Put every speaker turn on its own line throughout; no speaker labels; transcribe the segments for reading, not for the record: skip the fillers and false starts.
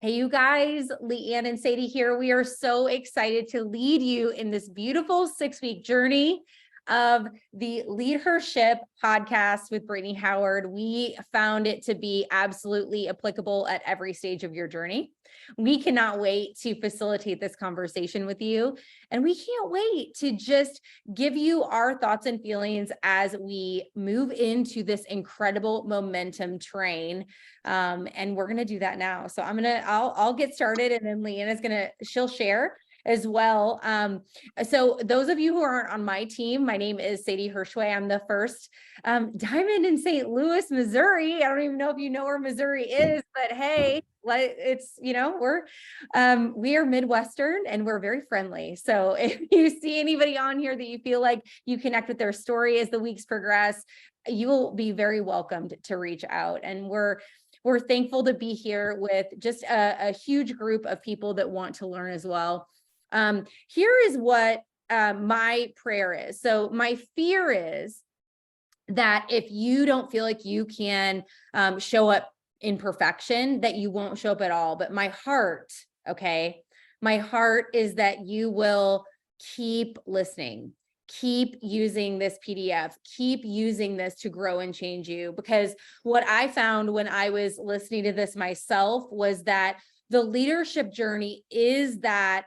Hey, you guys, Leanne and Sadie here. We are so excited to lead you in this beautiful 6-week journey of the LeadHERship podcast with Brittany Howard. We found it to be absolutely applicable at every stage of your journey. We cannot wait to facilitate this conversation with you. And we can't wait to just give you our thoughts and feelings as we move into this incredible momentum train. And we're going to do that now. So I'll get started, and then Leanna's she'll share as well. So those of you who aren't on my team, my name is Sadie Hershway. I'm the first diamond in St. Louis, Missouri. I don't even know if you know where Missouri is, but hey, it's, we are Midwestern and we're very friendly. So if you see anybody on here that you feel like you connect with their story as the weeks progress, you will be very welcomed to reach out. And we're thankful to be here with just a huge group of people that want to learn as well. Here is what my prayer is. So my fear is that if you don't feel like you can show up in perfection, that you won't show up at all. But my heart is that you will keep listening. Keep using this PDF, keep using this to grow and change you. Because what I found when I was listening to this myself was that the leadership journey is that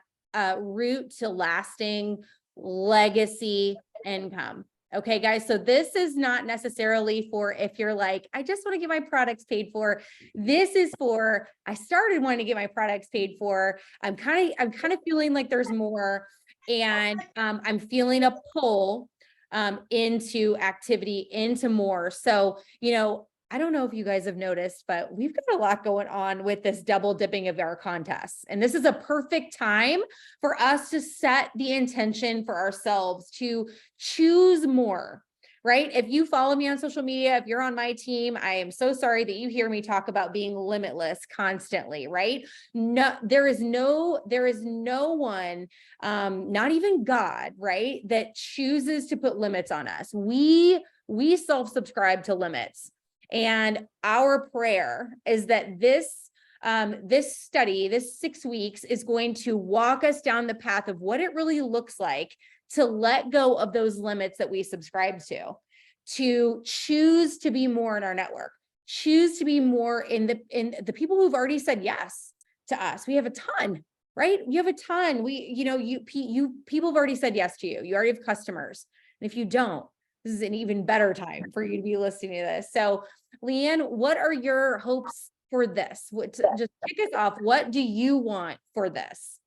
route to lasting legacy income. Okay, guys, so this is not necessarily for if you're like, I just want to get my products paid for. This is for, I started wanting to get my products paid for. I'm kind of feeling like there's more. And I'm feeling a pull into activity, into more. So, I don't know if you guys have noticed, but we've got a lot going on with this double dipping of our contests. And this is a perfect time for us to set the intention for ourselves to choose more. Right? If you follow me on social media, if you're on my team, I am so sorry that you hear me talk about being limitless constantly, right? No, there is no one, not even God, right, that chooses to put limits on us. We self-subscribe to limits. And our prayer is that this study, this 6 weeks, is going to walk us down the path of what it really looks like to let go of those limits that we subscribe to choose to be more in our network, choose to be more in the people who've already said yes to us. We have a ton, right? We have a ton. People have already said yes to you. You already have customers. And if you don't, this is an even better time for you to be listening to this. So, Leanne, what are your hopes for this? Just kick us off. What do you want for this?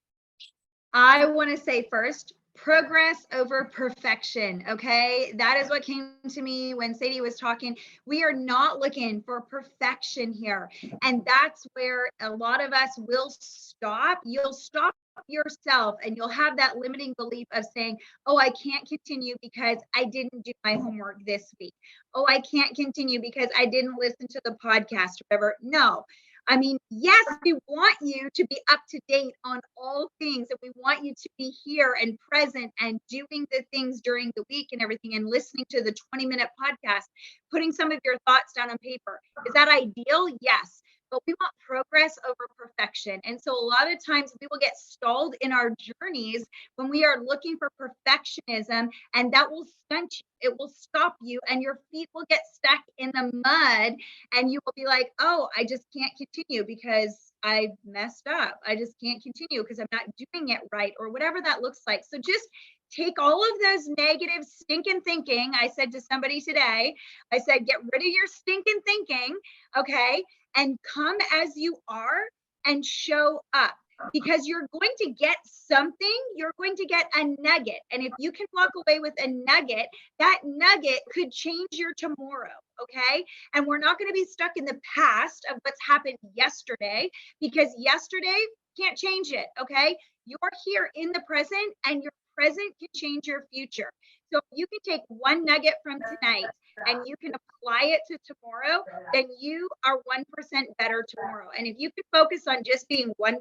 I want to say first, progress over perfection. Okay. That is what came to me when Sadie was talking. We are not looking for perfection here. And that's where a lot of us will stop. You'll stop yourself and you'll have that limiting belief of saying, oh, I can't continue because I didn't do my homework this week. Oh, I can't continue because I didn't listen to the podcast or whatever. No. I mean, yes, we want you to be up to date on all things, and we want you to be here and present and doing the things during the week and everything, and listening to the 20-minute podcast, putting some of your thoughts down on paper. Is that ideal? Yes. But we want progress over perfection. And so a lot of times we will get stalled in our journeys when we are looking for perfectionism, and that will stunt you. It will stop you, and your feet will get stuck in the mud, and you will be like, oh, I just can't continue because I messed up. I just can't continue because I'm not doing it right, or whatever that looks like. So just take all of those negative stinking thinking. I said to somebody today, I said, get rid of your stinking thinking, okay? And come as you are and show up, because you're going to get something. You're going to get a nugget. And if you can walk away with a nugget, that nugget could change your tomorrow. Okay. And we're not going to be stuck in the past of what's happened yesterday, because yesterday can't change it. Okay. You're here in the present, and your present can change your future. So if you can take one nugget from tonight and you can apply it to tomorrow, then you are 1% better tomorrow. And if you can focus on just being 1%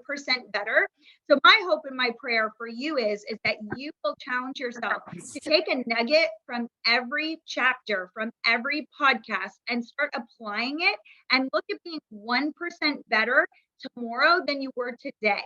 better, so my hope and my prayer for you is that you will challenge yourself to take a nugget from every chapter, from every podcast, and start applying it and look at being 1% better tomorrow than you were today.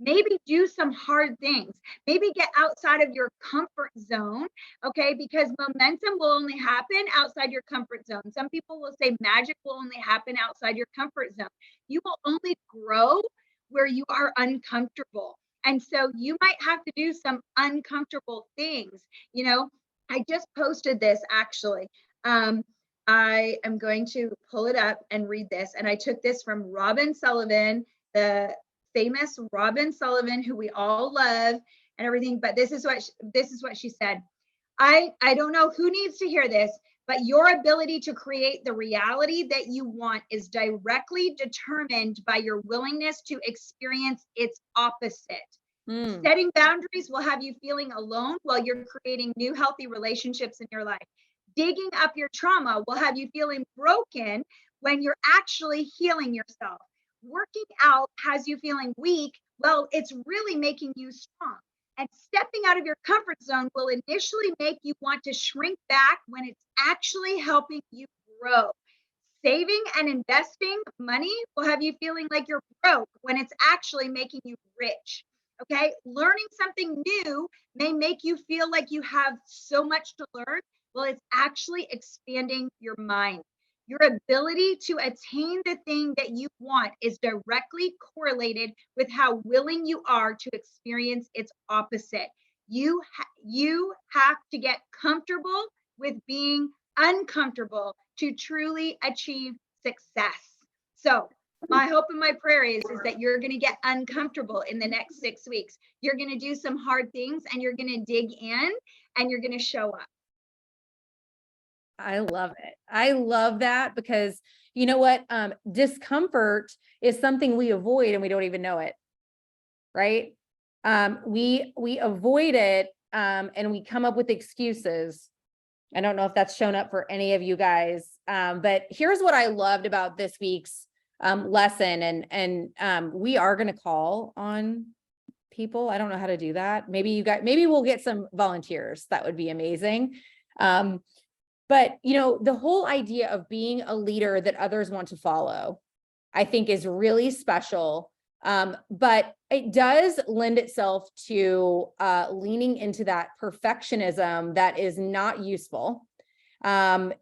Maybe do some hard things. Maybe get outside of your comfort zone, okay? Because momentum will only happen outside your comfort zone. Some people will say magic will only happen outside your comfort zone. You will only grow where you are uncomfortable. And so you might have to do some uncomfortable things. You know, I just posted this actually. I am going to pull it up and read this. And I took this from Robin Sullivan, the famous Robin Sullivan, who we all love and everything. But this is what she said. I don't know who needs to hear this, but your ability to create the reality that you want is directly determined by your willingness to experience its opposite. Setting boundaries will have you feeling alone while you're creating new healthy relationships in your life. Digging up your trauma will have you feeling broken when you're actually healing yourself. Working out has you feeling weak. Well, it's really making you strong. And stepping out of your comfort zone will initially make you want to shrink back when it's actually helping you grow. Saving and investing money will have you feeling like you're broke when it's actually making you rich. Okay. Learning something new may make you feel like you have so much to learn. Well, it's actually expanding your mind. Your ability to attain the thing that you want is directly correlated with how willing you are to experience its opposite. You have to get comfortable with being uncomfortable to truly achieve success. So my hope and my prayer is that you're going to get uncomfortable in the next 6 weeks. You're going to do some hard things and you're going to dig in and you're going to show up.
I love it. I love that because you know what? Discomfort is something we avoid and we don't even know it. Right? We avoid it and we come up with excuses. I don't know if that's shown up for any of you guys. But here's what I loved about this week's lesson. And we are going to call on people. I don't know how to do that. Maybe we'll get some volunteers. That would be amazing. But, you know, the whole idea of being a leader that others want to follow, I think is really special. But it does lend itself to leaning into that perfectionism that is not useful. And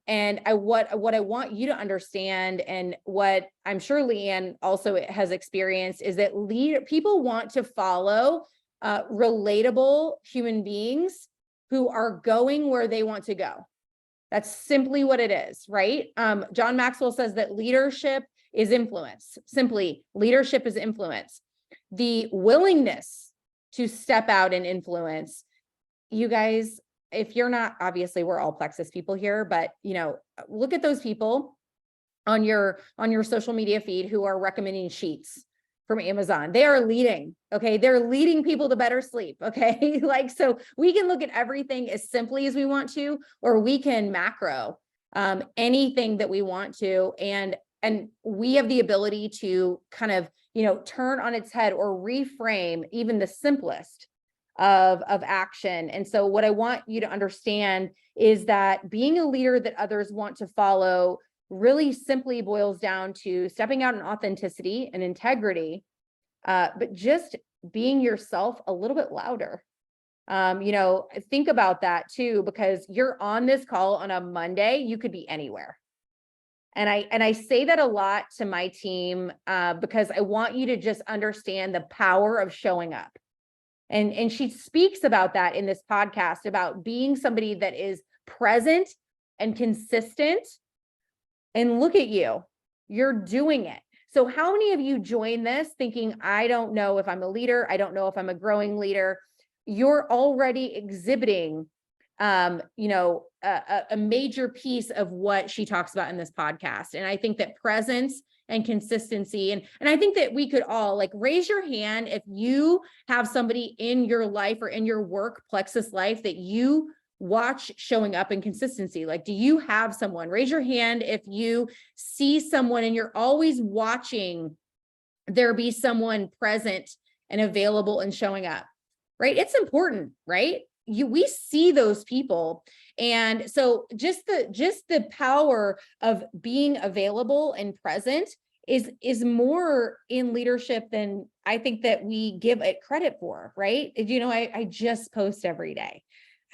what I want you to understand, and what I'm sure Leanne also has experienced, is that people want to follow relatable human beings who are going where they want to go. That's simply what it is, right? John Maxwell says that leadership is influence. Simply, leadership is influence. The willingness to step out and influence, you guys, if you're not, obviously we're all Plexus people here, but you know, look at those people on your social media feed who are recommending sheets from Amazon. They are leading, okay? They're leading people to better sleep, okay? Like, so we can look at everything as simply as we want to, or we can macro anything that we want to. And we have the ability to kind of, you know, turn on its head or reframe even the simplest of action. And so what I want you to understand is that being a leader that others want to follow really simply boils down to stepping out in authenticity and integrity, but just being yourself a little bit louder. You know, think about that too, because you're on this call on a Monday, you could be anywhere. And I say that a lot to my team because I want you to just understand the power of showing up. And she speaks about that in this podcast, about being somebody that is present and consistent. And look at you, you're doing it. So how many of you join this thinking, I don't know if I'm a leader, I don't know if I'm a growing leader? You're already exhibiting, you know, a major piece of what she talks about in this podcast. And I think that presence and consistency, and I think that we could all, like, raise your hand if you have somebody in your life or in your work Plexus life that you watch showing up and consistency. Like, do you have someone? Raise your hand if you see someone and you're always watching there be someone present and available and showing up, right? It's important, right? We see those people. And so just the power of being available and present is more in leadership than I think that we give it credit for, right? You know, I just post every day.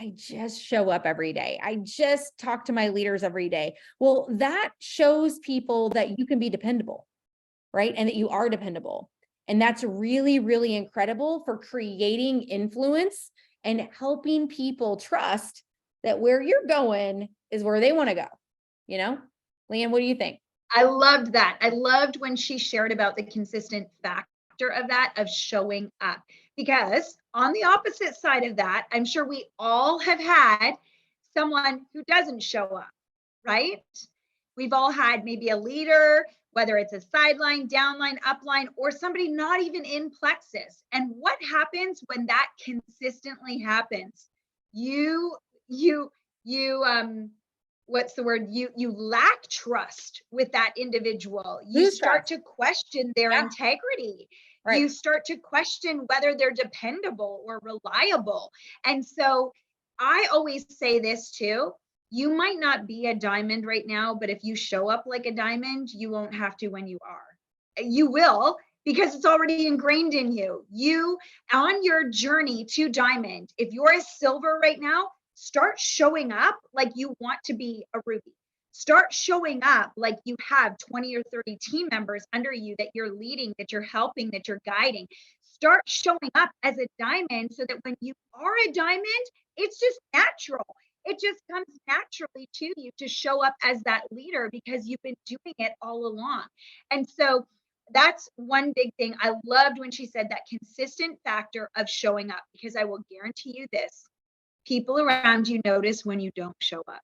I just show up every day. I just talk to my leaders every day. Well, that shows people that you can be dependable, right? And that you are dependable. And that's really, really incredible for creating influence and helping people trust that where you're going is where they want to go. You know, Leanne, what do you think?
I loved that. I loved when she shared about the consistent factor of that, of showing up, because on the opposite side of that, I'm sure we all have had someone who doesn't show up, right? We've all had maybe a leader, whether it's a sideline, downline, upline, or somebody not even in plexus. And what happens when that consistently happens? What's the word? You lack trust with that individual. You start to question their integrity.
Right.
You start to question whether they're dependable or reliable. And so I always say this too. You might not be a diamond right now, but if you show up like a diamond, you won't have to when you are. You will, because it's already ingrained in you. You, on your journey to diamond, if you're a silver right now, start showing up like you want to be a ruby. Start showing up like you have 20 or 30 team members under you that you're leading, that you're helping, that you're guiding. Start showing up as a diamond so that when you are a diamond, it's just natural. It just comes naturally to you to show up as that leader because you've been doing it all along. And so that's one big thing. I loved when she said that consistent factor of showing up, because I will guarantee you this. People around you notice when you don't show up.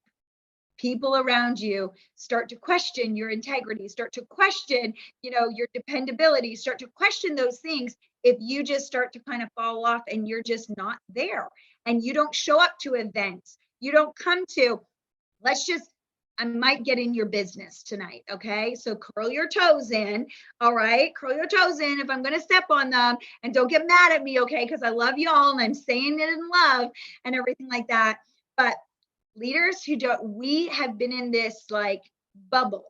People around you start to question your integrity, start to question, your dependability, start to question those things if you just start to kind of fall off and you're just not there and you don't show up to events. You don't come to, I might get in your business tonight. Okay. So curl your toes in. All right. Curl your toes in if I'm going to step on them, and don't get mad at me. Okay. Because I love y'all and I'm saying it in love and everything like that. But leaders we have been in this like bubble.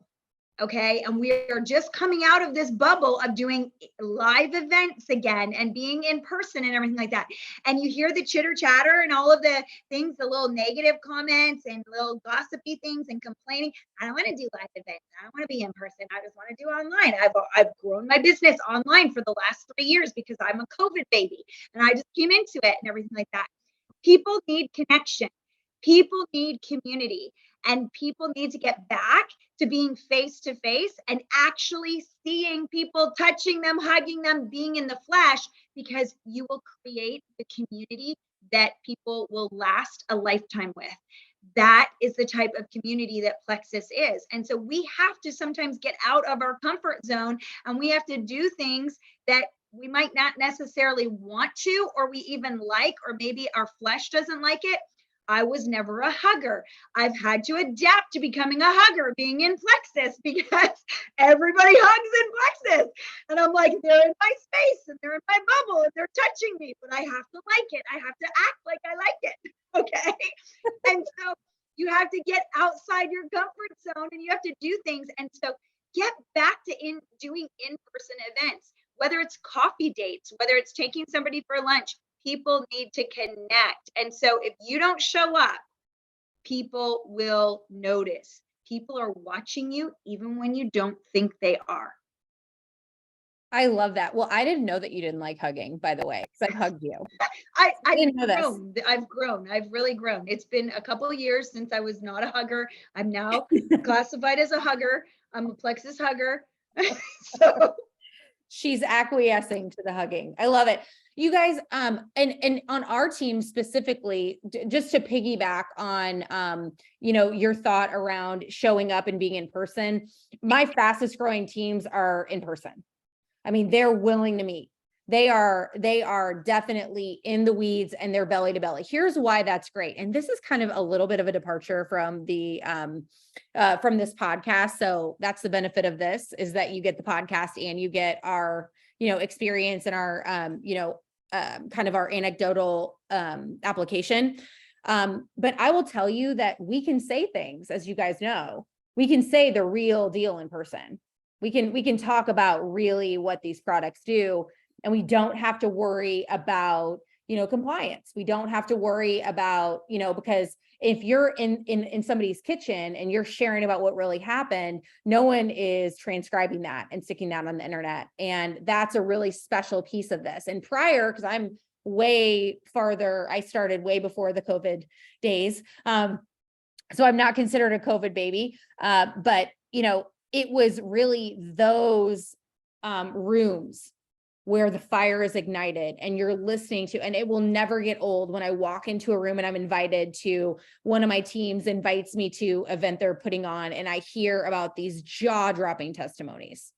Okay. And we are just coming out of this bubble of doing live events again and being in person and everything like that. And you hear the chitter chatter and all of the things, the little negative comments and little gossipy things and complaining. I don't want to do live events. I don't want to be in person. I just want to do online. I've grown my business online for the last 3 years because I'm a COVID baby and I just came into it and everything like that. People need connection. People need community, and people need to get back to being face to face and actually seeing people, touching them, hugging them, being in the flesh, because you will create the community that people will last a lifetime with. That is the type of community that Plexus is. And so we have to sometimes get out of our comfort zone, and we have to do things that we might not necessarily want to, or we even like, or maybe our flesh doesn't like it. I was never a hugger. I've had to adapt to becoming a hugger, being in Plexus, because everybody hugs in Plexus. And I'm like, they're in my space and they're in my bubble and they're touching me, but I have to like it. I have to act like I like it. Okay. And so you have to get outside your comfort zone and you have to do things. And so get back to doing in-person events, whether it's coffee dates, whether it's taking somebody for lunch. People need to connect. And so if you don't show up, people will notice. People are watching you even when you don't think they are.
I love that. Well, I didn't know that you didn't like hugging, by the way, because I've hugged you.
I didn't know this. I've grown. I've really grown. It's been a couple of years since I was not a hugger. I'm now classified as a hugger. I'm a Plexus hugger. So
she's acquiescing to the hugging. I love it. You guys, and on our team specifically, just to piggyback on, your thought around showing up and being in person, my fastest growing teams are in person. I mean, they're willing to meet. They are definitely in the weeds and they're belly to belly. Here's why that's great. And this is kind of a little bit of a departure from the from this podcast. So that's the benefit of this, is that you get the podcast and you get our, experience and our kind of our anecdotal application. But I will tell you that we can say things, as you guys know, we can say the real deal in person. We can talk about really what these products do. And we don't have to worry about, compliance. We don't have to worry about, because if you're in somebody's kitchen and you're sharing about what really happened, no one is transcribing that and sticking that on the internet. And that's a really special piece of this. And prior, because I'm way farther, I started way before the COVID days. So I'm not considered a COVID baby. But, it was really those rooms where the fire is ignited and you're listening to, and it will never get old when I walk into a room and I'm invited to, one of my teams invites me to an event they're putting on, and I hear about these jaw-dropping testimonies,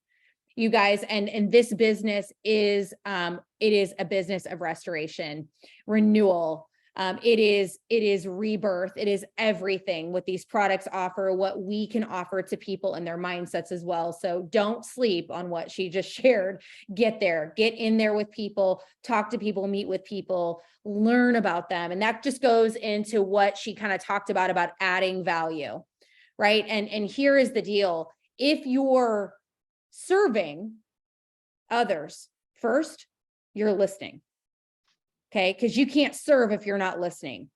you guys. And this business is, it is a business of restoration, renewal. It is rebirth. It is everything what these products offer, what we can offer to people and their mindsets as well. So don't sleep on what she just shared. Get there, get in there with people, talk to people, meet with people, learn about them. And that just goes into what she kind of talked about adding value, right? And here is the deal. If you're serving others first, you're listening. Okay. Because you can't serve if you're not listening.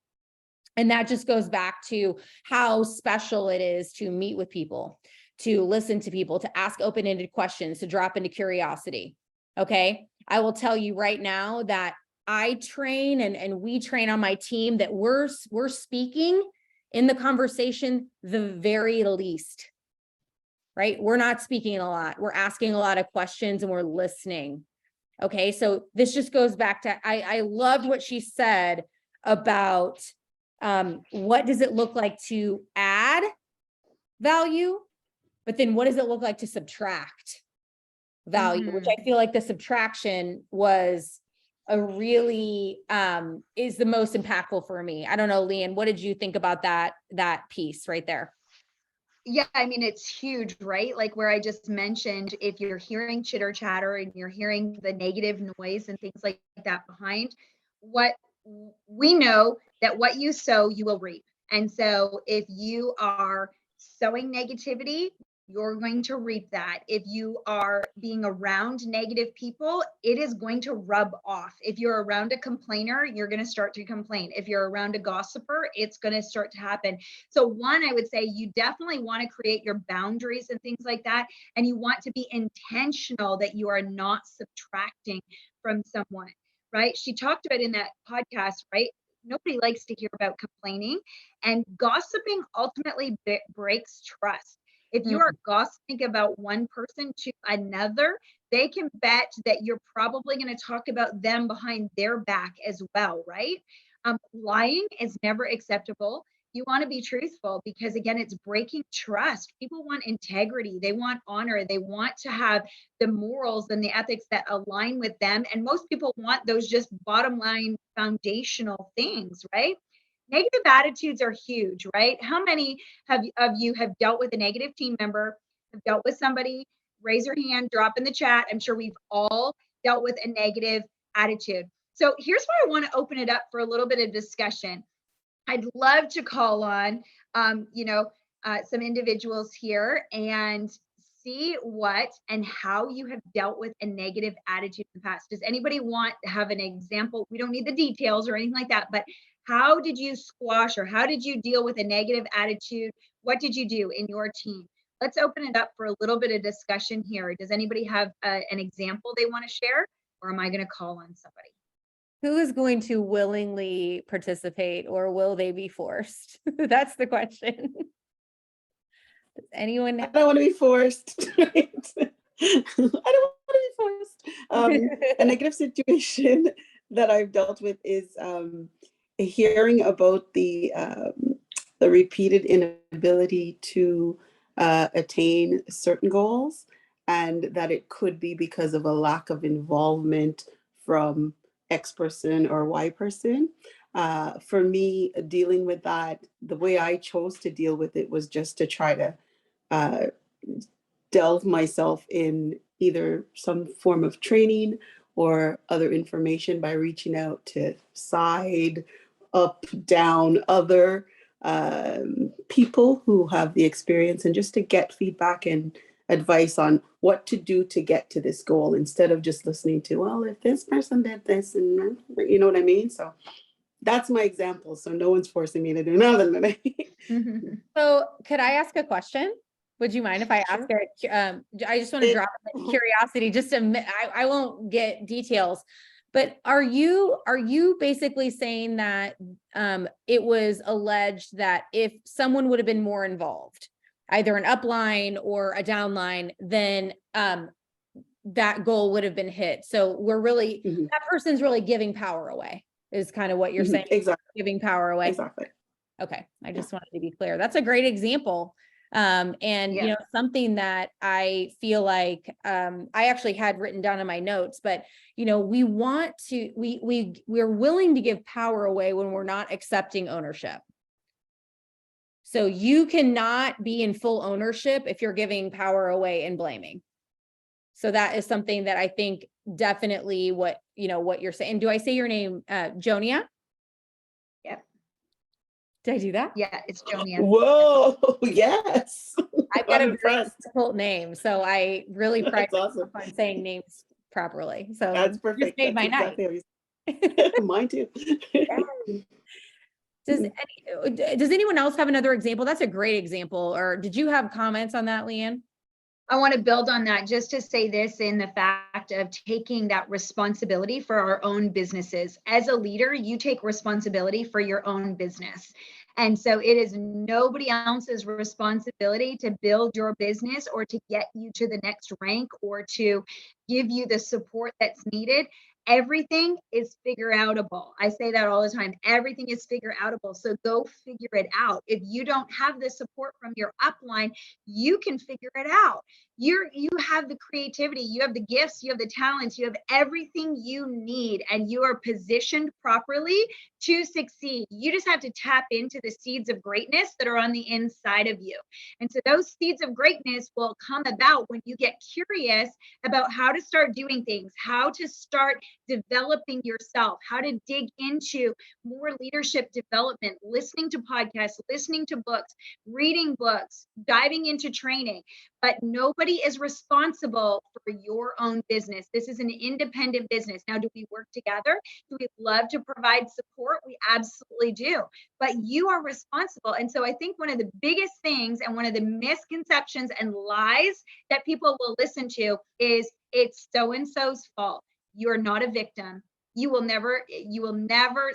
And that just goes back to how special it is to meet with people, to listen to people, to ask open-ended questions, to drop into curiosity. Okay. I will tell you right now that I train and we train on my team that we're speaking in the conversation the very least, right? We're not speaking a lot. We're asking a lot of questions and we're listening. Okay, so this just goes back to, I loved what she said about what does it look like to add value, but then what does it look like to subtract value, which I feel like the subtraction was a really, is the most impactful for me. I don't know, Leanne, what did you think about that piece right there?
Yeah, I mean, it's huge, right? Like where I just mentioned, if you're hearing chitter chatter and you're hearing the negative noise and things like that behind, what we know that what you sow, you will reap. And so if you are sowing negativity, you're going to reap that. If you are being around negative people, it is going to rub off. If you're around a complainer, you're going to start to complain. If you're around a gossiper, it's going to start to happen. So one, I would say you definitely want to create your boundaries and things like that. And you want to be intentional that you are not subtracting from someone, right? She talked about in that podcast, right? Nobody likes to hear about complaining, and gossiping ultimately breaks trust. If you are gossiping about one person to another, they can bet that you're probably going to talk about them behind their back as well, right? Lying is never acceptable. You want to be truthful because, again, it's breaking trust. People want integrity. They want honor. They want to have the morals and the ethics that align with them. And most people want those just bottom line foundational things, right? Negative attitudes are huge, right? How many of you have dealt with a negative team member, have dealt with somebody? Raise your hand, drop in the chat. I'm sure we've all dealt with a negative attitude. So here's where I want to open it up for a little bit of discussion. I'd love to call on, some individuals here and see what and how you have dealt with a negative attitude in the past. Does anybody want to have an example? We don't need the details or anything like that, but how did you squash or how did you deal with a negative attitude? What did you do in your team? Let's open it up for a little bit of discussion here. Does anybody have an example they want to share, or am I going to call on somebody?
Who is going to willingly participate, or will they be forced? That's the question. Does anyone?
I don't want to be forced. Right? I don't want to be forced. A negative situation that I've dealt with is hearing about the repeated inability to attain certain goals, and that it could be because of a lack of involvement from X person or Y person. For me, dealing with that, the way I chose to deal with it was just to try to uh, delve myself in either some form of training or other information by reaching out to side, up, down, other people who have the experience, and just to get feedback and advice on what to do to get to this goal, instead of just listening to, well, if this person did this, and you know what I mean? So that's my example. So no one's forcing me to do nothing today.
So could I ask a question? Would you mind if I ask
Sure.
it? I just want to drop curiosity, just to, I won't get details, but are you basically saying that it was alleged that if someone would have been more involved, either an upline or a downline, then that goal would have been hit? So we're really, that person's really giving power away, is kind of what you're saying.
Exactly.
Giving power away.
Exactly.
Okay. I just wanted to be clear. That's a great example. And, you know, something that I feel like, I actually had written down in my notes, but, you know, we want to, we're willing to give power away when we're not accepting ownership. So you cannot be in full ownership if you're giving power away and blaming. So that is something that I think definitely what you're saying. Do I say your name, Jonia?
Yep.
Did I do that?
Yeah, it's Jonia.
Whoa, yes.
I've got
I'm
a very
impressed.
difficult name, so I really pride
That's awesome.
myself on saying names properly. So
That's
just
perfect.
made
That's
my night.
exactly how you mine too.
Does anyone else have another example? That's a great example. Or did you have comments on that, Leanne?
I want to build on that just to say this, in the fact of taking that responsibility for our own businesses. As a leader, you take responsibility for your own business. And so it is nobody else's responsibility to build your business or to get you to the next rank or to give you the support that's needed. Everything is figure outable. I say that all the time. Everything is figure outable. So go figure it out. If you don't have the support from your upline, you can figure it out. You have the creativity, you have the gifts, you have the talents, you have everything you need, and you are positioned properly to succeed. You just have to tap into the seeds of greatness that are on the inside of you. And so those seeds of greatness will come about when you get curious about how to start doing things, how to start developing yourself, how to dig into more leadership development, listening to podcasts, listening to books, reading books, diving into training. But nobody is responsible for your own business. This is an independent business. Now, do we work together? Do we love to provide support? We absolutely do. But you are responsible. And so I think one of the biggest things and one of the misconceptions and lies that people will listen to is it's so-and-so's fault. You're not a victim. You will never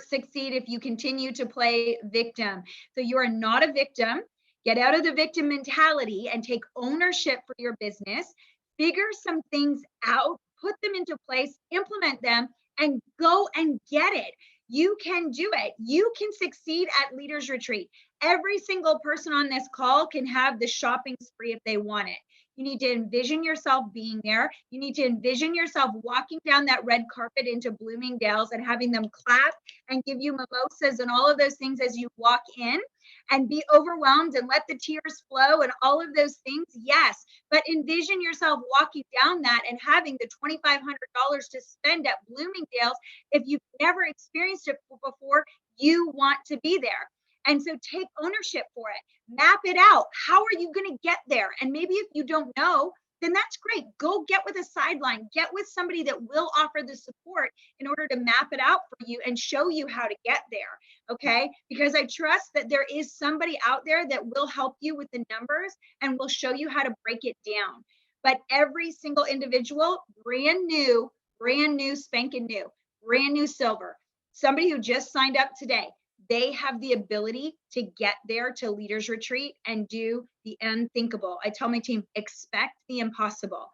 succeed if you continue to play victim. So you are not a victim. Get out of the victim mentality and take ownership for your business. Figure some things out, put them into place, implement them, and go and get it. You can do it. You can succeed at Leaders Retreat. Every single person on this call can have the shopping spree if they want it. You need to envision yourself being there. You need to envision yourself walking down that red carpet into Bloomingdale's and having them clap and give you mimosas and all of those things as you walk in, and be overwhelmed and let the tears flow and all of those things. Yes, but envision yourself walking down that and having the $2,500 to spend at Bloomingdale's. If you've never experienced it before, you want to be there. And so take ownership for it. Map it out. How are you going to get there? And maybe if you don't know, then that's great. Go get with a sideline. Get with somebody that will offer the support in order to map it out for you and show you how to get there. Okay? Because I trust that there is somebody out there that will help you with the numbers and will show you how to break it down. But every single individual, brand new, spanking new, brand new silver, somebody who just signed up today, they have the ability to get there to Leaders Retreat and do the unthinkable. I tell my team, expect the impossible.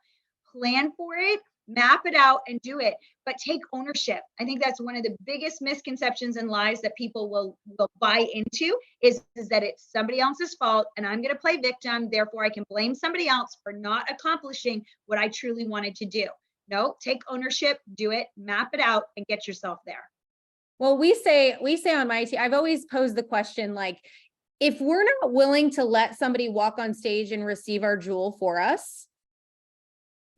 Plan for it, map it out, and do it. But take ownership. I think that's one of the biggest misconceptions and lies that people will buy into is that it's somebody else's fault and I'm going to play victim. Therefore, I can blame somebody else for not accomplishing what I truly wanted to do. No, take ownership, do it, map it out, and get yourself there.
Well, we say on my team, I've always posed the question, like, if we're not willing to let somebody walk on stage and receive our jewel for us,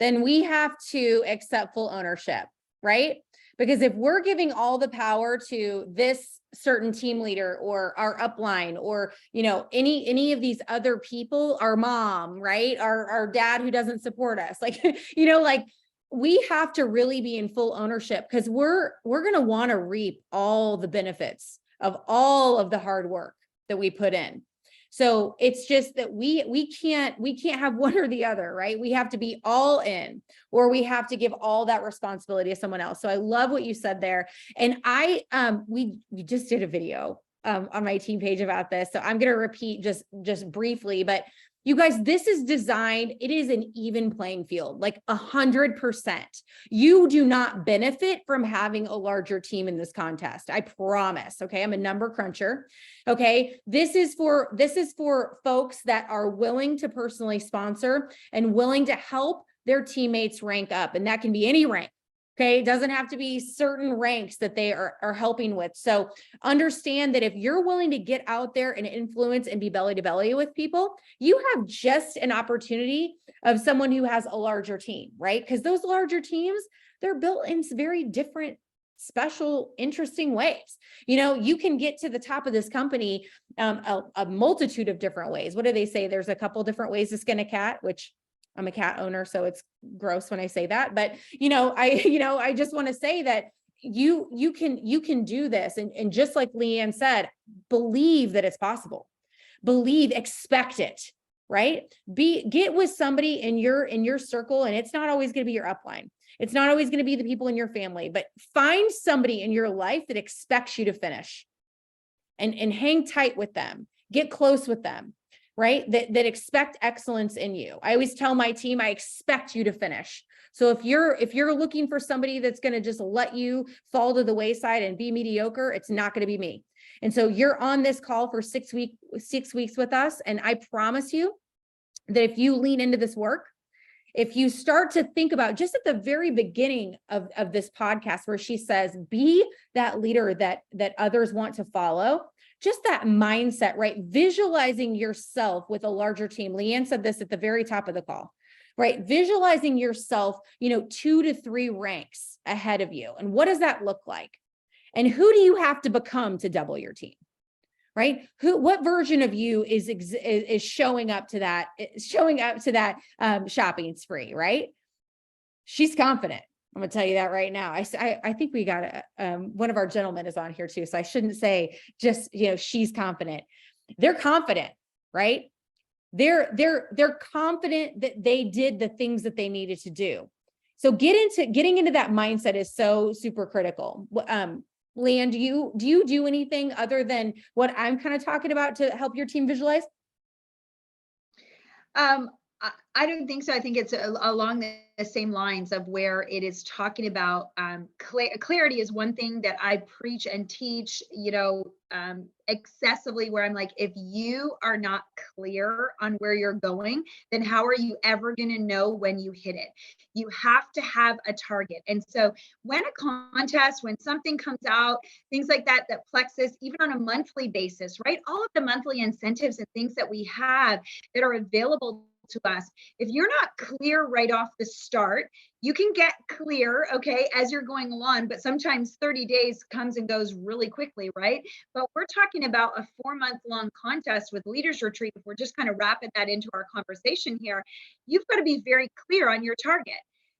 then we have to accept full ownership, right? Because if we're giving all the power to this certain team leader or our upline or, you know, any of these other people, our mom, right? Our dad who doesn't support us, like, you know, like, we have to really be in full ownership, because we're going to want to reap all the benefits of all of the hard work that we put in. So it's just that we can't have one or the other, right? We have to be all in, or we have to give all that responsibility to someone else. So I love what you said there. And we just did a video on my team page about this. So I'm going to repeat just briefly, but you guys, this is designed, it is an even playing field, like 100%. You do not benefit from having a larger team in this contest. I promise. Okay. I'm a number cruncher. Okay. This is for folks that are willing to personally sponsor and willing to help their teammates rank up. And that can be any rank. Okay. It doesn't have to be certain ranks that they are helping with. So understand that if you're willing to get out there and influence and be belly to belly with people, you have just an opportunity of someone who has a larger team, right? Because those larger teams, they're built in very different, special, interesting ways. You know, you can get to the top of this company a multitude of different ways. What do they say? There's a couple different ways to skin a cat, which I'm a cat owner, so it's gross when I say that. But, I just want to say that you can do this. And just like Leanne said, believe that it's possible. Believe, expect it, right? Get with somebody in your circle, and it's not always going to be your upline. It's not always going to be the people in your family, but find somebody in your life that expects you to finish and hang tight with them, get close with them, right? That expect excellence in you. I always tell my team, I expect you to finish. So if you're looking for somebody that's going to just let you fall to the wayside and be mediocre, it's not going to be me. And so you're on this call for 6 weeks with us. And I promise you that if you lean into this work, if you start to think about just at the very beginning of this podcast, where she says, be that leader that others want to follow, just that mindset, right? Visualizing yourself with a larger team. Leanne said this at the very top of the call, right? Visualizing yourself, 2 to 3 ranks ahead of you. And what does that look like? And who do you have to become to double your team? Right? What version of you is showing up to that, shopping spree, right? She's confident. I'm gonna tell you that right now. I think we got one of our gentlemen is on here too. So I shouldn't say just, she's confident. They're confident, right? They're confident that they did the things that they needed to do. So getting into that mindset is so super critical. Leanne, do you do anything other than what I'm kind of talking about to help your team visualize?
I don't think so. I think it's along the same lines of where it is talking about clarity is one thing that I preach and teach, excessively, where I'm like, if you are not clear on where you're going, then how are you ever going to know when you hit it? You have to have a target. And so when a contest, when something comes out, things like that Plexus, even on a monthly basis, right? All of the monthly incentives and things that we have that are available to us. If you're not clear right off the start, you can get clear, okay, as you're going along, but sometimes 30 days comes and goes really quickly, right? But we're talking about a 4-month-long contest with Leaders Retreat. If we're just kind of wrapping that into our conversation here, you've got to be very clear on your target,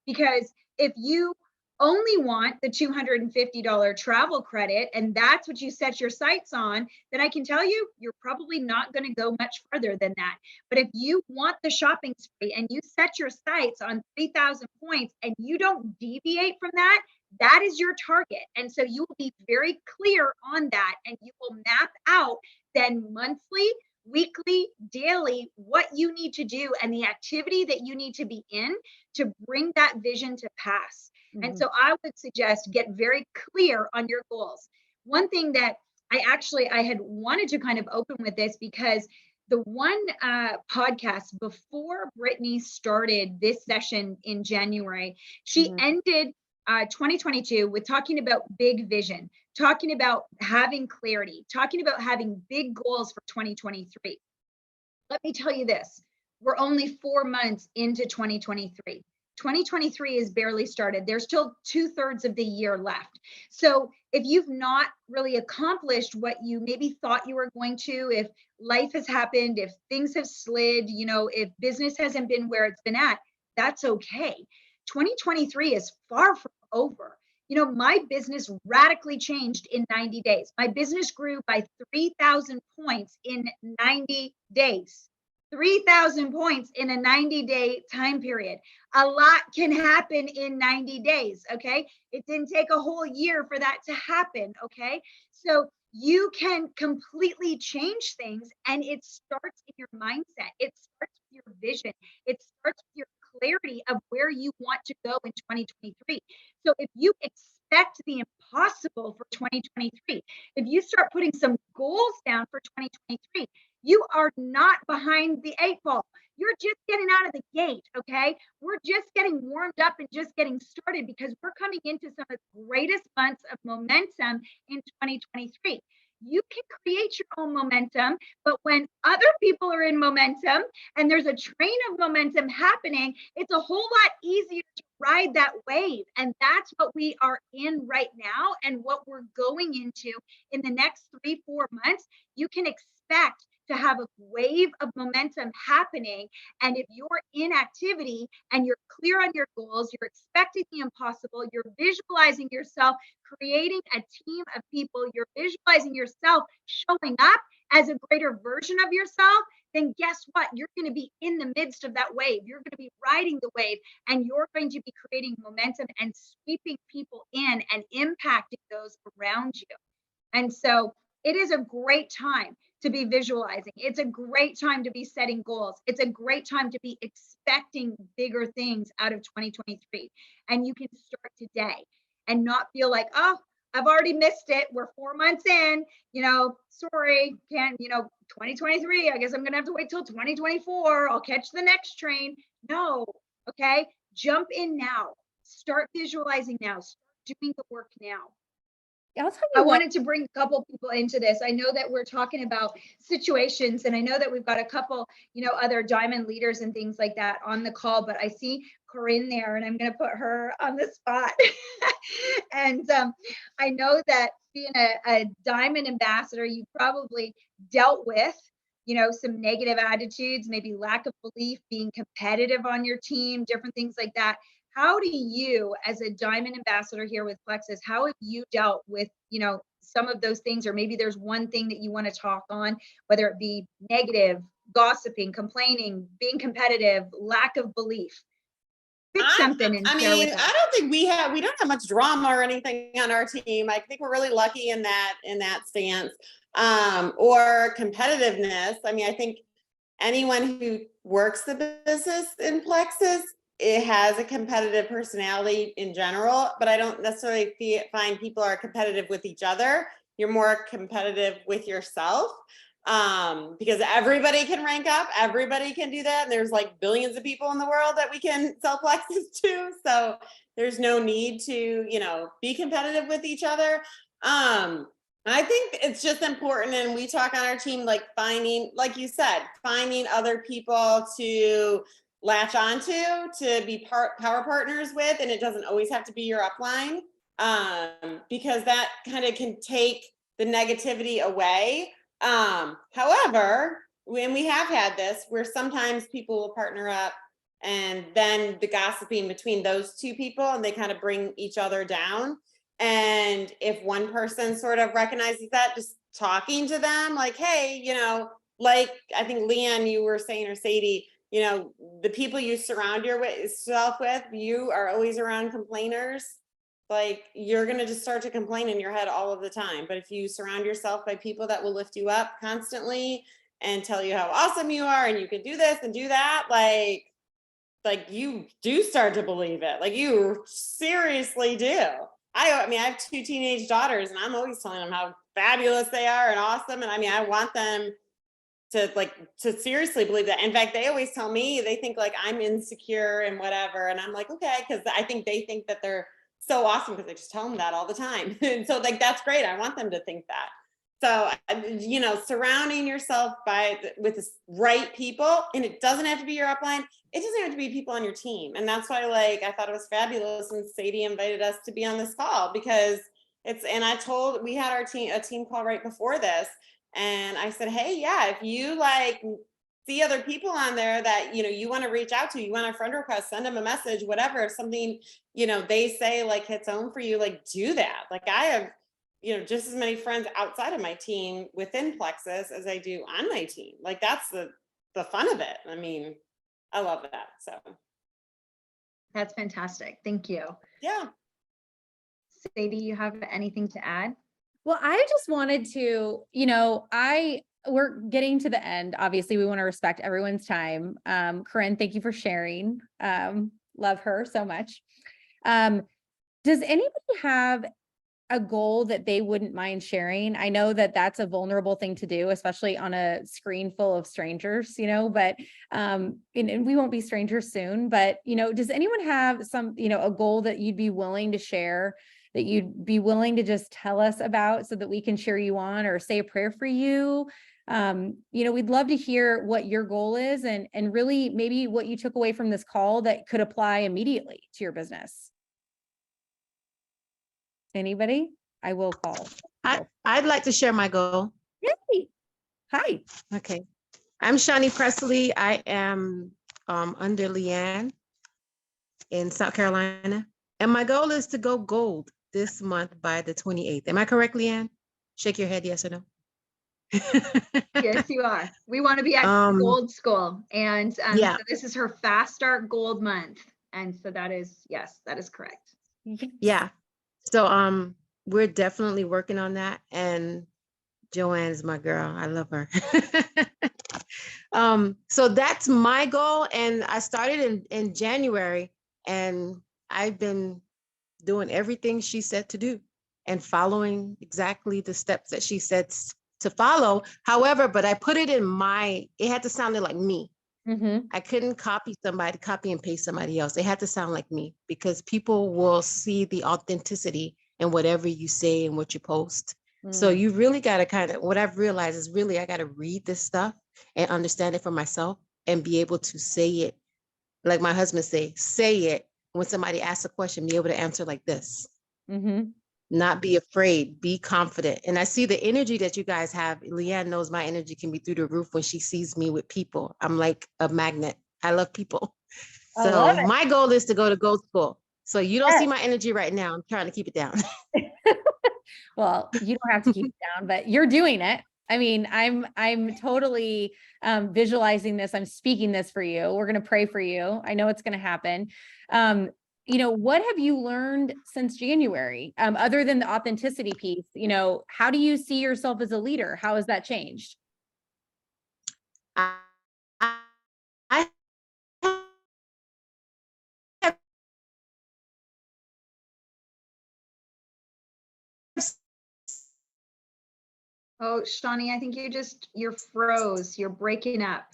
because if you only want the $250 travel credit and that's what you set your sights on, then I can tell you, you're probably not going to go much further than that. But if you want the shopping spree and you set your sights on 3,000 points and you don't deviate from that, that is your target. And so you will be very clear on that, and you will map out then monthly, weekly, daily, what you need to do and the activity that you need to be in to bring that vision to pass. And so I would suggest get very clear on your goals. One thing that I had wanted to kind of open with this, because the one podcast before Brittany started this session in January, she ended 2022 with talking about big vision, talking about having clarity, talking about having big goals for 2023. Let me tell you this, we're only 4 months into 2023. 2023 is barely started. There's still 2/3 of the year left. So if you've not really accomplished what you maybe thought you were going to, if life has happened, if things have slid, if business hasn't been where it's been at, that's okay. 2023 is far from over. My business radically changed in 90 days. My business grew by 3,000 points in 90 days. 3,000 points in a 90-day time period. A lot can happen in 90 days, okay? It didn't take a whole year for that to happen, okay? So you can completely change things, and it starts in your mindset. It starts with your vision. It starts with your clarity of where you want to go in 2023. So if you expect the impossible for 2023, if you start putting some goals down for 2023, you are not behind the 8 ball. You're just getting out of the gate, okay? We're just getting warmed up and just getting started because we're coming into some of the greatest months of momentum in 2023. You can create your own momentum, but when other people are in momentum and there's a train of momentum happening, it's a whole lot easier to ride that wave. And that's what we are in right now and what we're going into in the next 3-4 months. You can expect to have a wave of momentum happening. And if you're in activity and you're clear on your goals, you're expecting the impossible, you're visualizing yourself creating a team of people, you're visualizing yourself showing up as a greater version of yourself, then guess what? You're going to be in the midst of that wave. You're going to be riding the wave, and you're going to be creating momentum and sweeping people in and impacting those around you. And so it is a great time to be visualizing. It's a great time to be setting goals. It's a great time to be expecting bigger things out of 2023. And you can start today and not feel like, oh, I've already missed it. We're 4 months in, sorry, can't, 2023, I guess I'm going to have to wait till 2024. I'll catch the next train. No, okay. Jump in now. Start visualizing now. Start doing the work now.
I'll tell
I
you what,
wanted to bring a couple people into this. I know that we're talking about situations, and I know that we've got a couple, other diamond leaders and things like that on the call, but I see Corinne there, and I'm going to put her on the spot. And I know that being a diamond ambassador, you probably dealt with, some negative attitudes, maybe lack of belief, being competitive on your team, different things like that. How do you, as a diamond ambassador here with Plexus, how have you dealt with, some of those things, or maybe there's one thing that you want to talk on, whether it be negative, gossiping, complaining, being competitive, lack of belief? Pick something and share with us.
I don't think we don't have much drama or anything on our team. I think we're really lucky in that stance. Or competitiveness. I mean, I think anyone who works the business in Plexus, it has a competitive personality in general, but I don't necessarily find people are competitive with each other. You're more competitive with yourself, because everybody can rank up, everybody can do that. And there's like billions of people in the world that we can sell Plexus to. So there's no need to, be competitive with each other. I think it's just important, and we talk on our team, like finding, like you said, finding other people to latch onto, to be power partners with, and it doesn't always have to be your upline, because that kind of can take the negativity away. However, when we have had this, where sometimes people will partner up, and then the gossiping between those two people, and they kind of bring each other down. And if one person sort of recognizes that, just talking to them like, hey, like I think Leanne, you were saying, or Sadie, the people you surround yourself with, you are always around complainers. Like you're going to just start to complain in your head all of the time. But if you surround yourself by people that will lift you up constantly and tell you how awesome you are and you can do this and do that, like you do start to believe it. Like you seriously do. I mean, I have 2 teenage daughters, and I'm always telling them how fabulous they are and awesome. And I mean, I want them to seriously believe that. In fact, they always tell me, they think like I'm insecure and whatever. And I'm like, okay, because I think they think that they're so awesome because I just tell them that all the time. And so like, that's great. I want them to think that. So, you know, surrounding yourself with the right people, and it doesn't have to be your upline. It doesn't have to be people on your team. And that's why, like, I thought it was fabulous when Sadie invited us to be on this call, because we had a team call right before this. And I said, hey, yeah, if you like see other people on there that, you know, you want to reach out to, you want a friend request, send them a message, whatever, if something, you know, they say like hits home for you, like do that. Like I have, you know, just as many friends outside of my team within Plexus as I do on my team. Like that's the fun of it. I mean, I love that. So.
That's fantastic. Thank you.
Yeah.
Sadie, you have anything to add?
Well, I just wanted to, you know, we're getting to the end. Obviously, we want to respect everyone's time. Corinne, thank you for sharing. Love her so much. Does anybody have a goal that they wouldn't mind sharing? I know that that's a vulnerable thing to do, especially on a screen full of strangers, you know, but, and we won't be strangers soon, but, you know, does anyone have some, you know, a goal that you'd be willing to share, that you'd be willing to just tell us about so that we can cheer you on or say a prayer for you? You know, we'd love to hear what your goal is and really maybe what you took away from this call that could apply immediately to your business. Anybody? I will call.
I'd like to share my goal.
Yay. Hi.
Okay. I'm Shawnee Presley. I am under Leanne in South Carolina. And my goal is to go gold this month by the 28th. Am I correct, Leanne? Shake your head, yes or no?
Yes, you are. We want to be at gold school. And
yeah.
So this is her fast start gold month. And so that is, yes, that is correct.
Yeah. So we're definitely working on that. And Joanne is my girl. I love her. So that's my goal. And I started in January, and I've been doing everything she said to do and following exactly the steps that she said to follow. However, but I put it it had to sound like me.
Mm-hmm.
I couldn't copy and paste somebody else. It had to sound like me, because people will see the authenticity in whatever you say and what you post. So you really got to what I've realized is really, I got to read this stuff and understand it for myself and be able to say it. Like my husband say it when somebody asks a question, be able to answer like this.
Mm-hmm.
Not be afraid, be confident. And I see the energy that you guys have. Leanne knows my energy can be through the roof when she sees me with people. I'm like a magnet. I love people. So my goal is to go to gold school. So you don't see my energy right now. I'm trying to keep it down.
Well, you don't have to keep it down, but you're doing it. I mean, I'm totally visualizing this. I'm speaking this for you. We're going to pray for you. I know it's going to happen. You know, what have you learned since January, other than the authenticity piece? You know, how do you see yourself as a leader? How has that changed?
I
Oh, Shawnee, I think you're froze. You're breaking up.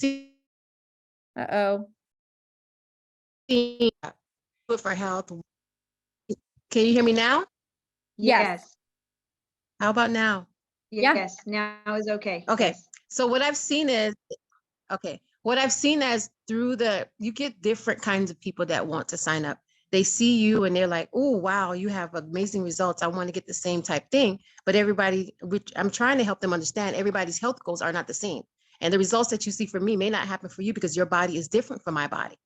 Uh-oh.
For health. Can you hear me now?
Yes.
How about now?
Yes. Now is okay.
Okay.
Yes.
So what I've seen is, you get different kinds of people that want to sign up. They see you and they're like, oh, wow, you have amazing results. I want to get the same type thing. But I'm trying to help them understand everybody's health goals are not the same. And the results that you see for me may not happen for you because your body is different from my body.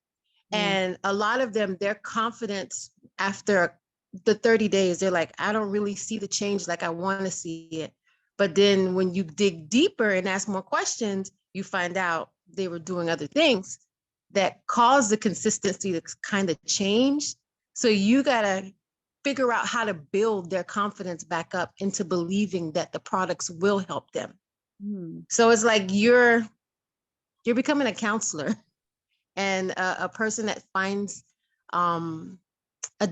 And a lot of them, their confidence after the 30 days, they're like, I don't really see the change like I want to see it. But then when you dig deeper and ask more questions, you find out they were doing other things that caused the consistency to kind of change. So you got to figure out how to build their confidence back up into believing that the products will help them. So it's like you're becoming a counselor and a person that finds,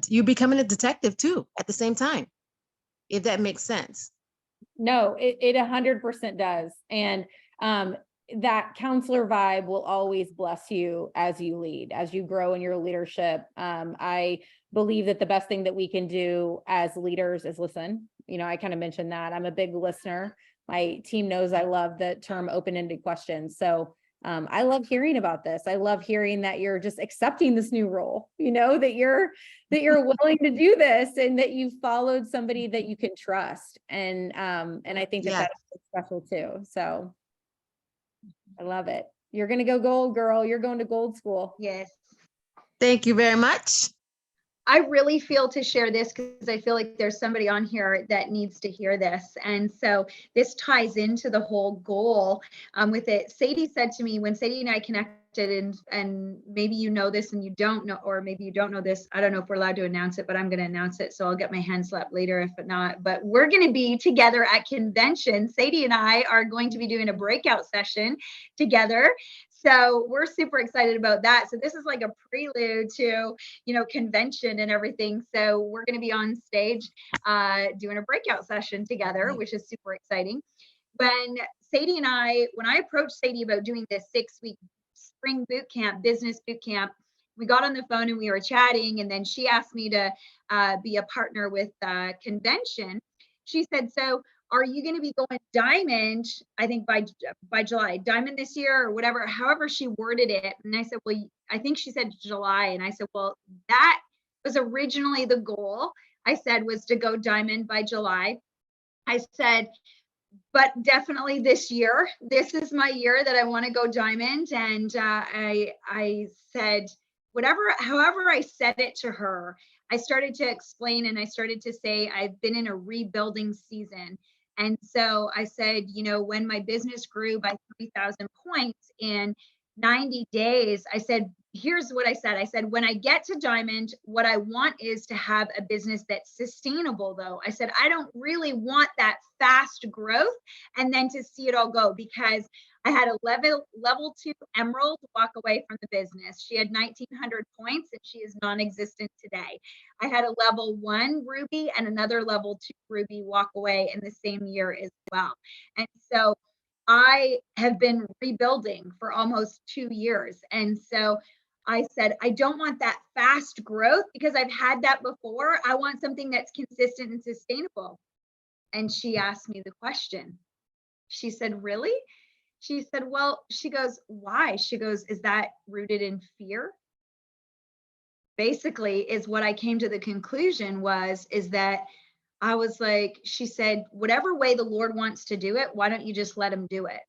you're becoming a detective too at the same time, if that makes sense.
No, it 100% does. And that counselor vibe will always bless you as you lead, as you grow in your leadership. I believe that the best thing that we can do as leaders is listen. You know, I kind of mentioned that I'm a big listener. My team knows I love the term open-ended questions. So I love hearing about this. I love hearing that you're just accepting this new role, you know, that you're willing to do this and that you've followed somebody that you can trust. And I think that
Yes.
that's special too. So I love it. You're going to go gold, girl. You're going to gold school.
Yes.
Thank you very much.
I really feel to share this because I feel like there's somebody on here that needs to hear this. And so this ties into the whole goal with it. Sadie said to me when Sadie and I connected, and maybe you know this and you don't know, or maybe you don't know this. I don't know if we're allowed to announce it, but I'm going to announce it. So I'll get my hand slapped later if not. But we're going to be together at convention. Sadie and I are going to be doing a breakout session together. So we're super excited about that. So this is like a prelude to, you know, convention and everything. So we're going to be on stage doing a breakout session together, which is super exciting. When I approached Sadie about doing this 6-week spring boot camp, business boot camp, we got on the phone and we were chatting, and then she asked me to be a partner with convention. She said, so are you going to be going diamond, I think by July, diamond this year or whatever, however she worded it. And I said, well, I think she said July. And I said, well, that was originally the goal. I said was to go diamond by July. I said, but definitely this year, this is my year that I want to go diamond. And I said, however I said it to her, I started to explain and I started to say, I've been in a rebuilding season. And so I said, you know, when my business grew by 3,000 points in 90 days, I said, here's what I said. I said, when I get to diamond, what I want is to have a business that's sustainable, though. I said, I don't really want that fast growth and then to see it all go, because I had a level 2 emerald walk away from the business. She had 1,900 points and she is non-existent today. I had a level 1 ruby and another level 2 ruby walk away in the same year as well. And so I have been rebuilding for almost 2 years. And so I said, I don't want that fast growth because I've had that before. I want something that's consistent and sustainable. And she asked me the question. She said, really? She said, well, she goes, why? She goes, is that rooted in fear? Basically, is what I came to the conclusion is that I was like, she said, whatever way the Lord wants to do it, why don't you just let him do it?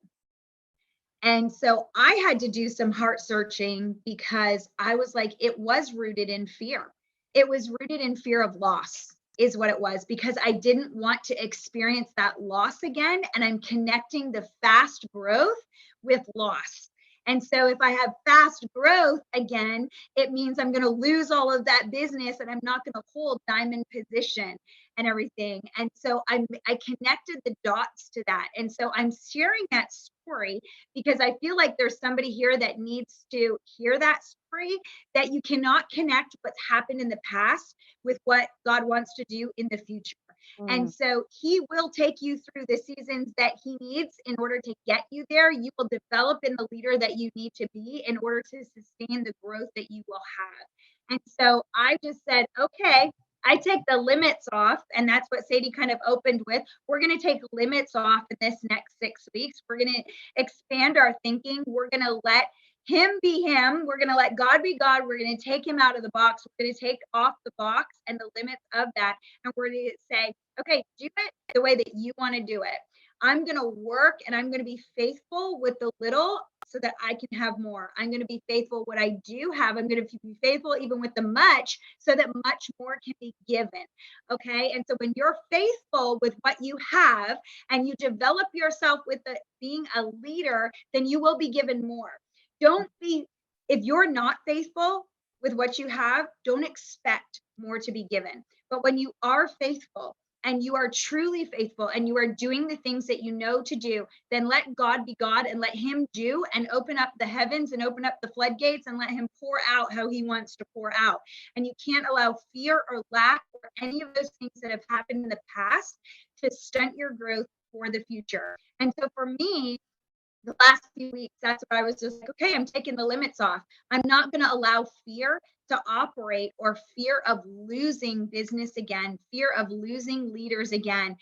And so I had to do some heart searching because I was like, it was rooted in fear. It was rooted in fear of loss is what it was, because I didn't want to experience that loss again. And I'm connecting the fast growth with loss. And so if I have fast growth again, it means I'm going to lose all of that business and I'm not going to hold diamond position and everything. And so I connected the dots to that. And so I'm sharing that story because I feel like there's somebody here that needs to hear that story, that you cannot connect what's happened in the past with what God wants to do in the future. And so he will take you through the seasons that he needs in order to get you there. You will develop in the leader that you need to be in order to sustain the growth that you will have. And so I just said, okay, I take the limits off. And that's what Sadie kind of opened with. We're going to take limits off in this next 6 weeks. We're going to expand our thinking. We're going to let him be him. We're going to let God be God. We're going to take him out of the box. We're going to take off the box and the limits of that. And we're going to say, okay, do it the way that you want to do it. I'm going to work and I'm going to be faithful with the little so that I can have more. I'm going to be faithful what I do have. I'm going to be faithful even with the much so that much more can be given. Okay. And so when you're faithful with what you have and you develop yourself with being a leader, then you will be given more. If you're not faithful with what you have, don't expect more to be given. But when you are faithful and you are truly faithful and you are doing the things that you know to do, then let God be God and let him do and open up the heavens and open up the floodgates and let him pour out how he wants to pour out. And you can't allow fear or lack or any of those things that have happened in the past to stunt your growth for the future. And so for me, the last few weeks, that's what I was just like, okay, I'm taking the limits off. I'm not going to allow fear to operate, or fear of losing business again, fear of losing leaders again.